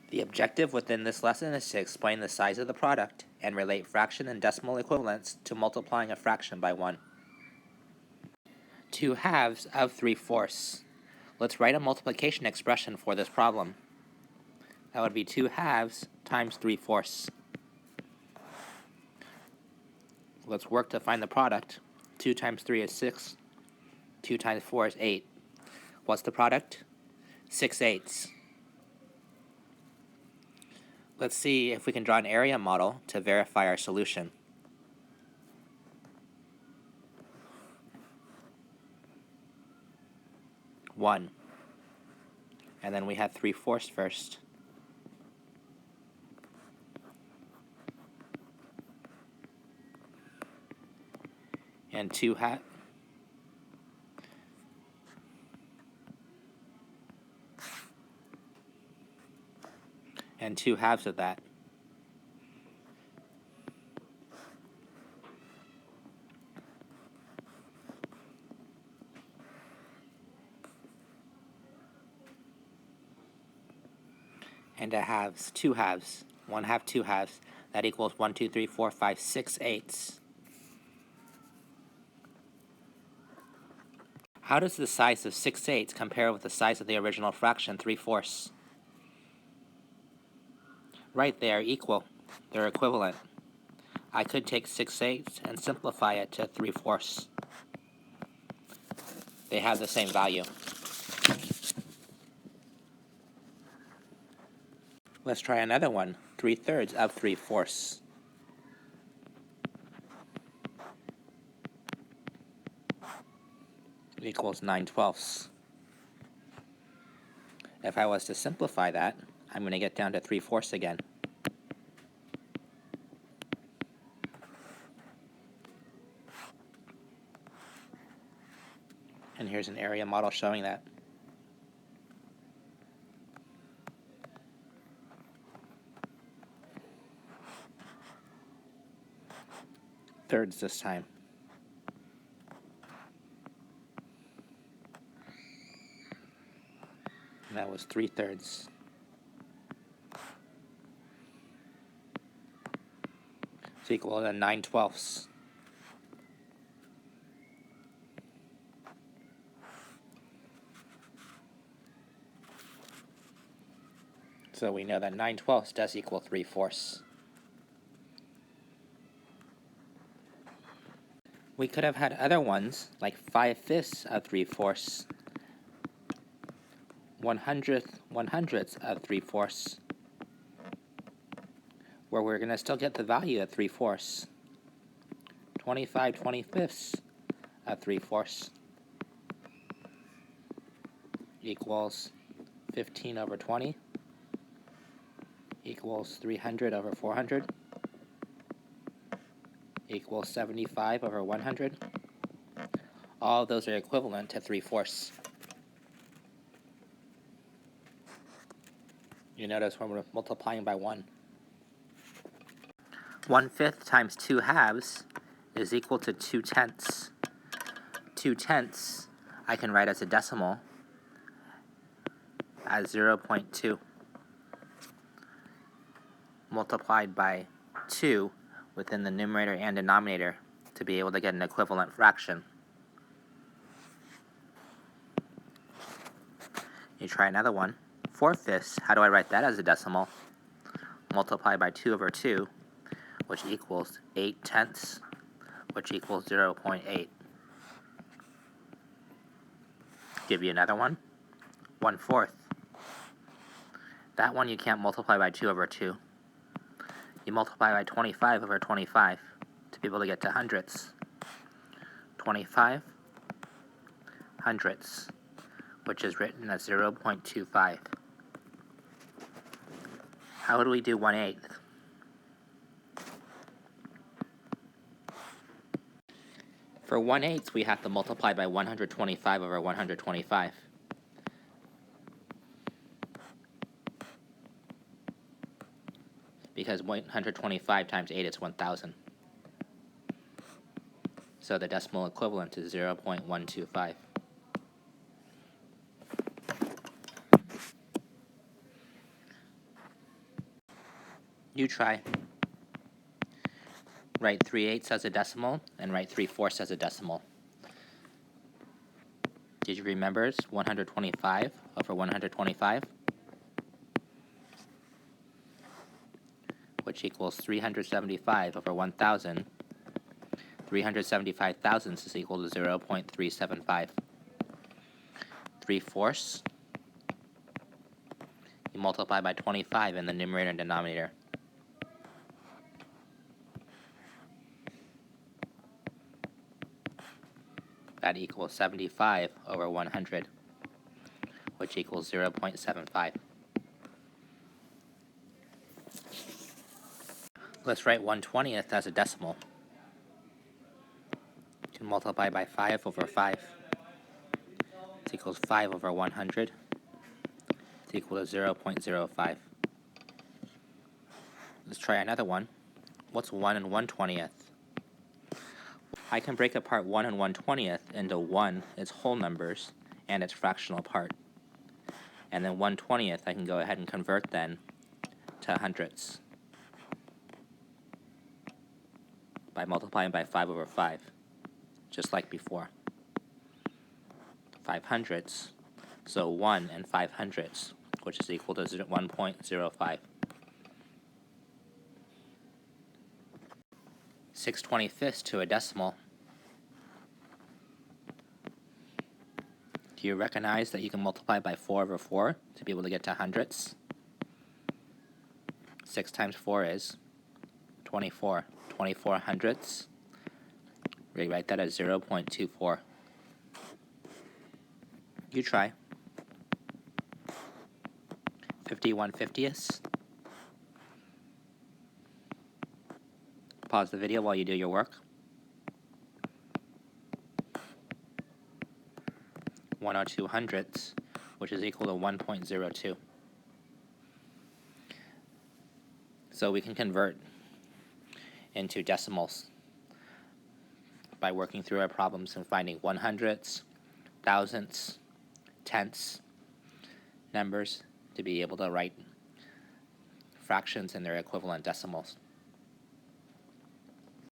The objective within this lesson is to explain the size of the product and relate fraction and decimal equivalents to multiplying a fraction by 1. 2 halves of 3/4. Let's write a multiplication expression for this problem. That would be 2 halves times 3/4. Let's work to find the product. 2 times 3 is 6. 2 times 4 is 8. What's the product? 6/8. Let's see if we can draw an area model to verify our solution. One. And then we have 3/4 first. And 2 halves. And 2 halves of that. And a halves, 2 halves. 1 half, 2 halves. That equals 1, 2, 3, 4, 5, 6/8. How does the size of 6/8 compare with the size of the original fraction 3/4? Right, they are equal. They're equivalent. I could take 6/8 and simplify it to 3/4. They have the same value. Let's try another one. 3/3 of 3/4. Equals 9/12. If I was to simplify that, I'm going to get down to 3/4 again. And here's an area model showing that. Thirds this time. And that was 3/3. It's equal to 9/12. So we know that 9/12 does equal 3/4. We could have had other ones, like 5/5 of 3/4, 100ths of 3/4, where we're going to still get the value of 3/4. 25/25 of 3/4 equals 15 over 20 equals 300 over 400 equals 75 over 100. All of those are equivalent to 3/4. You notice when we're multiplying by 1. 1/5 times 2 halves is equal to 2/10. 2/10 I can write as a decimal as 0.2 multiplied by 2 within the numerator and denominator to be able to get an equivalent fraction. You try another one. 4/5, how do I write that as a decimal? Multiply by 2 over 2, which equals 8/10, which equals 0.8. Give you another one. 1/4. That one you can't multiply by 2 over 2. You multiply by 25 over 25 to be able to get to hundredths. 25 hundredths, which is written as 0.25. How do we do 1/8? For 1/8, we have to multiply by 125 over 125. Because 125 times 8 is 1,000. So the decimal equivalent is 0.125. You try. Write 3/8 as a decimal and write 3/4 as a decimal. Did you remember 125 over 125? Which equals 375 over 1,000. 375 thousandths is equal to 0.375. 3/4, you multiply by 25 in the numerator and denominator. That equals 75 over 100, which equals 0.75. Let's write 1/20th as a decimal. You can multiply by 5 over 5. It's equals 5 over 100. It's equal to 0.05. Let's try another one. What's 1 and 1/20th? I can break apart 1 and 1/20th into 1, its whole numbers, and its fractional part. And then 1/20th I can go ahead and convert then to hundredths by multiplying by 5 over 5, just like before. 5 hundredths, so 1 and 5 hundredths, which is equal to 1.05. 6/25ths to a decimal. Do you recognize that you can multiply by 4 over 4 to be able to get to hundredths? 6 times 4 is 24. 24 hundredths. Rewrite that as 0.24. You try. 51 50ths. Pause the video while you do your work. 102 hundredths, which is equal to 1.02. So we can convert into decimals by working through our problems and finding 100ths, thousandths, tenths numbers to be able to write fractions in their equivalent decimals.